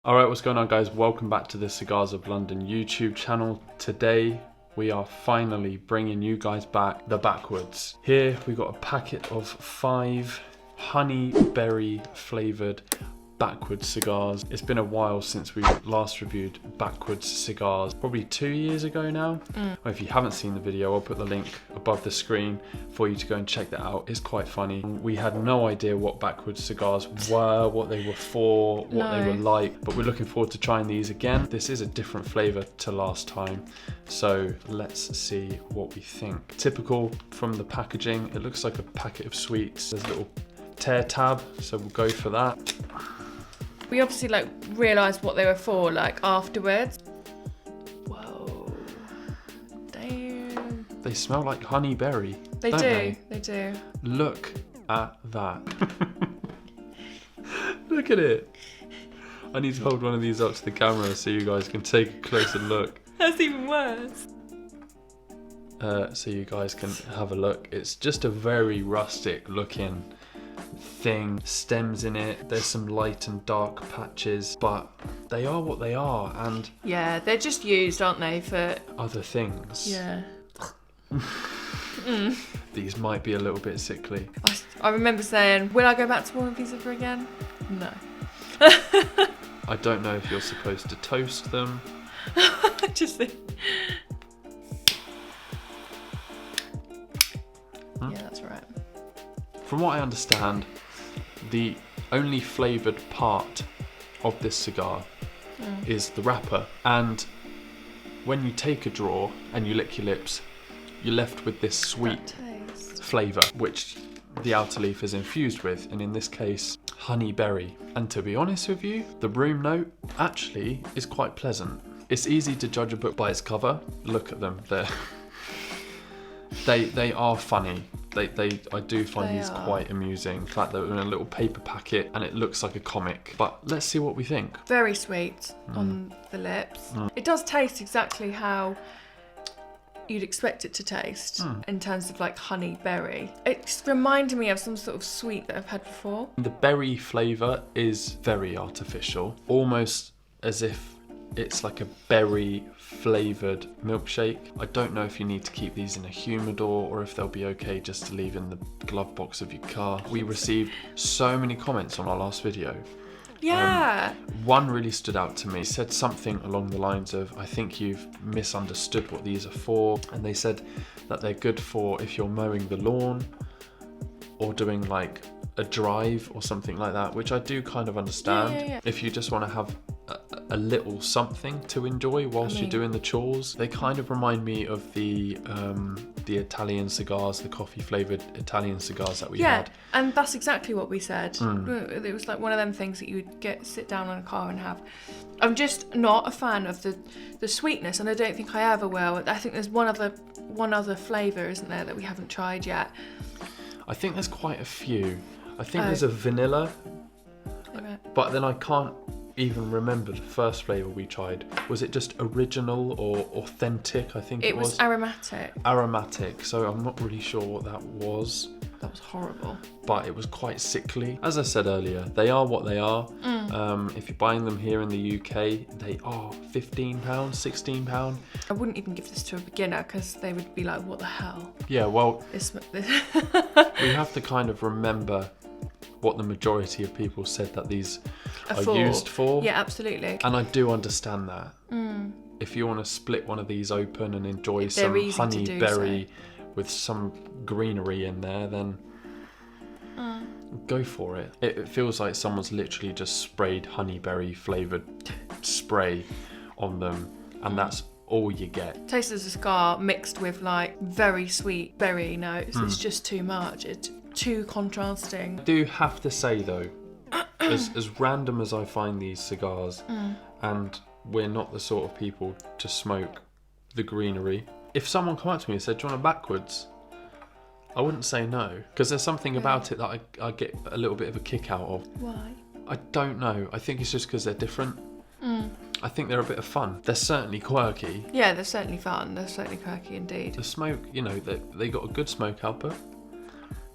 Alright, what's going on guys? Welcome back to the Cigars of London YouTube channel. Today we are finally bringing you guys back the Backwoods. Here we got a packet of 5 honey berry flavoured Backwoods cigars. It's been a while since we last reviewed Backwoods cigars, probably 2 years ago now. If you haven't seen the video, I'll put the link above the screen for you to go and check that out. It's quite funny. We had no idea what Backwoods cigars were, what they were for, what they were like, but we're looking forward to trying these again. This is a different flavour to last time, so let's see what we think. Typical from the packaging, it looks like a packet of sweets. There's a little tear tab, so we'll go for that. We obviously realised what they were for afterwards. Whoa. Damn. They smell like honey berry. They do. They do. Look at that. Look at it. I need to hold one of these up to the camera so you guys can take a closer look. That's even worse. So you guys can have a look. It's just a very rustic looking thing. Stems in it, there's some light and dark patches, but they are what they are, and yeah, they're just used, aren't they, for other things. Yeah. These might be a little bit sickly. I remember saying, will I go back to more of these ever again? No. I don't know if you're supposed to toast them. Just think. Yeah, that's right. From what I understand, the only flavoured part of this cigar is the wrapper. And when you take a draw and you lick your lips, you're left with this sweet flavour, which the outer leaf is infused with, and in this case, honey berry. And to be honest with you, the room note actually is quite pleasant. It's easy to judge a book by its cover. Look at them, they are funny. I do find these quite amusing. In fact, they're in a little paper packet and it looks like a comic. But let's see what we think. Very sweet on the lips. It does taste exactly how you'd expect it to taste in terms of honey berry. It's reminding me of some sort of sweet that I've had before. The berry flavour is very artificial, almost as if it's like a berry flavoured milkshake. I don't know if you need to keep these in a humidor or if they'll be okay just to leave in the glove box of your car. We received so many comments on our last video. Yeah. One really stood out to me. Said something along the lines of, I think you've misunderstood what these are for. And they said that they're good for if you're mowing the lawn or doing a drive or something like that, which I do kind of understand. Yeah. If you just want to have a little something to enjoy whilst you're doing the chores. They kind of remind me of the Italian cigars, the coffee flavoured Italian cigars that we had. Yeah, and that's exactly what we said. It was one of them things that you would sit down in a car and have. I'm just not a fan of the sweetness, and I don't think I ever will. I think there's one other flavour, isn't there, that we haven't tried yet? I think there's quite a few. I think there's a vanilla, but then I can't even remember the first flavour we tried. Was it just original or authentic? I think it was aromatic. Aromatic, so I'm not really sure what that was. That was horrible. But it was quite sickly. As I said earlier, they are what they are. If you're buying them here in the UK, they are £15, £16. I wouldn't even give this to a beginner because they would be like, what the hell? Yeah, well, this. we have to kind of remember what the majority of people said that these are used for. Yeah, absolutely. And I do understand that. If you want to split one of these open and enjoy some honey berry with some greenery in there, then go for it. It feels like someone's literally just sprayed honey berry flavoured spray on them, and that's all you get. Tastes as a cigar mixed with very sweet berry notes. It's just too much. It's too contrasting. I do have to say though, as random as I find these cigars, and we're not the sort of people to smoke the greenery, if someone came up to me and said, do you want a Backwoods? I wouldn't say no, because there's something about it that I get a little bit of a kick out of. Why? I don't know. I think it's just because they're different. I think they're a bit of fun. They're certainly quirky. Yeah, they're certainly fun. They're certainly quirky indeed. The smoke, they got a good smoke output.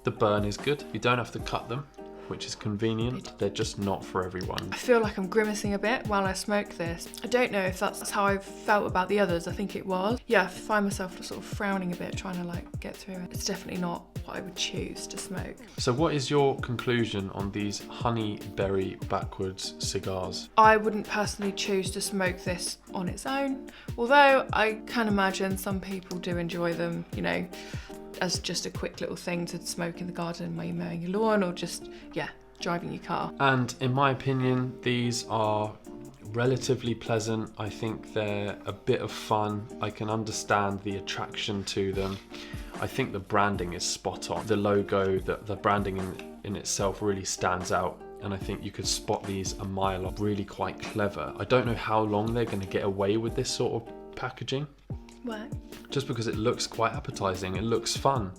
The burn is good. You don't have to cut them. which is convenient. They're just not for everyone. I feel like I'm grimacing a bit while I smoke this. I don't know if that's how I felt about the others. I think it was. Yeah, I find myself sort of frowning a bit, trying to like get through it. It's definitely not what I would choose to smoke. So what is your conclusion on these honey berry Backwoods cigars? I wouldn't personally choose to smoke this on its own, although I can imagine some people do enjoy them, you know, as just a quick little thing to smoke in the garden while you're mowing your lawn or just, yeah, driving your car. And in my opinion, these are relatively pleasant. I think they're a bit of fun. I can understand the attraction to them. I think the branding is spot on. The logo, the branding in itself really stands out. And I think you could spot these a mile off. Really quite clever. I don't know how long they're going to get away with this sort of packaging. Why? Just because it looks quite appetizing. It looks fun.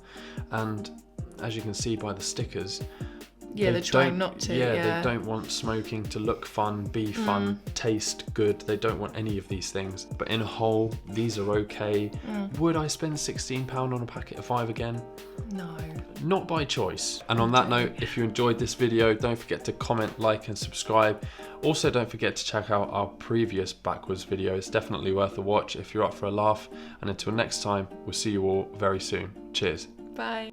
And as you can see by the stickers, yeah, they're trying not to. Yeah, they don't want smoking to look fun, be fun, taste good. They don't want any of these things. But in a whole, these are okay. Would I spend £16 on a packet of 5 again? No. Not by choice. And on that note, if you enjoyed this video, don't forget to comment, like and subscribe. Also, don't forget to check out our previous Backwoods video. It's definitely worth a watch if you're up for a laugh. And until next time, we'll see you all very soon. Cheers. Bye.